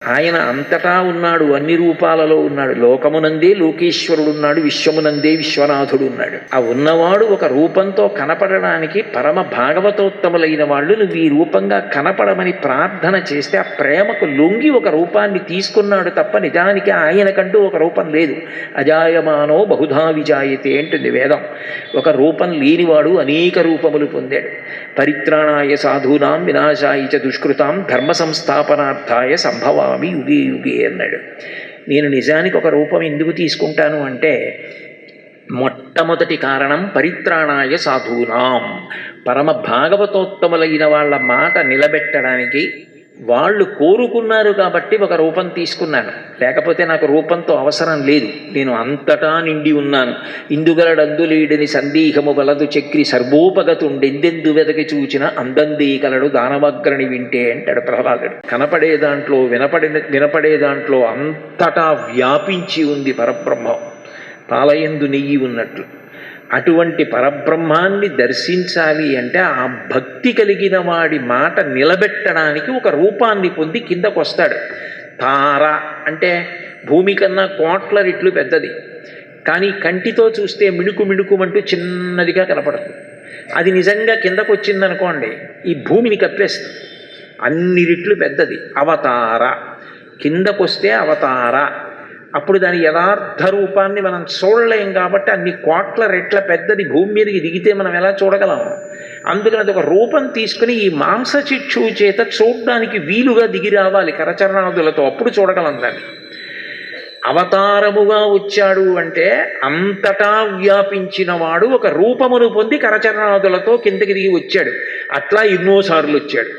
ఆయన అంతటా ఉన్నాడు, అన్ని రూపాలలో ఉన్నాడు. లోకమునందే లోకేశ్వరుడు ఉన్నాడు, విశ్వమునందే విశ్వనాథుడు ఉన్నాడు. ఆ ఉన్నవాడు ఒక రూపంతో కనపడడానికి పరమ భాగవతోత్తములైన వాళ్ళు నువ్వు ఈ రూపంగా కనపడమని ప్రార్థన చేస్తే ఆ ప్రేమకు లొంగి ఒక రూపాన్ని తీసుకున్నాడు తప్ప నిజానికి ఆయనకంటూ ఒక రూపం లేదు. అజాయమానో బహుధా విజాయతే అంటుంది వేదం. ఒక రూపం లేనివాడు అనేక రూపములు పొందాడు. పరిత్రాణాయ సాధూనాం వినాశాయ చ దుష్కృతాం ధర్మ సంస్థాపనార్థాయ సంభవామి యుగే యుగే అన్నాడు. నేను నిజానికి ఒక రూపం ఎందుకు తీసుకుంటాను అంటే మొట్టమొదటి కారణం పరిత్రాణాయ సాధూనాం, పరమ భాగవతోత్తములైన వాళ్ళ మాట నిలబెట్టడానికి. వాళ్ళు కోరుకున్నారు కాబట్టి ఒక రూపం తీసుకున్నాను, లేకపోతే నాకు రూపంతో అవసరం లేదు. నేను అంతటా నిండి ఉన్నాను. ఇందుగలడందులేడని సందేహము వలదు చక్రి సర్వోపగతుండెందెందు వెదకి చూచిన అందందే కలడు దానవగ్రణి వింటే అంటాడు ప్రహ్లాదుడు. కనపడే దాంట్లో వినపడే దాంట్లో అంతటా వ్యాపించి ఉంది పరబ్రహ్మం, పాలయందు నెయ్యి ఉన్నట్లు. అటువంటి పరబ్రహ్మాన్ని దర్శించాలి అంటే ఆ భక్తి కలిగిన వాడి మాట నిలబెట్టడానికి ఒక రూపాన్ని పొంది కిందకు వస్తాడు. తార అంటే భూమి కన్నా కోట్ల రెట్లు పెద్దది, కానీ కంటితో చూస్తే మిణుకు మిణుకుమంటూ చిన్నదిగా కనపడుతుంది. అది నిజంగా కిందకు వచ్చిందనుకోండి ఈ భూమిని కప్పేస్తుంది. అన్ని రెట్లు పెద్దది అవతార. కిందకొస్తే అవతార. అప్పుడు దాని యథార్థ రూపాన్ని మనం చూడలేం కాబట్టి అన్ని కోట్ల రెట్ల పెద్దది భూమి మీదకి దిగితే మనం ఎలా చూడగలం? అందుకని అది ఒక రూపం తీసుకుని ఈ మాంసచిక్షు చేత చూడడానికి వీలుగా దిగి రావాలి కరచరణాదులతో, అప్పుడు చూడగలం దాన్ని. అవతారముగా వచ్చాడు అంటే అంతటా వ్యాపించిన వాడు ఒక రూపమును పొంది కరచరణాదులతో కిందకి దిగి వచ్చాడు. అట్లా ఎన్నోసార్లు వచ్చాడు.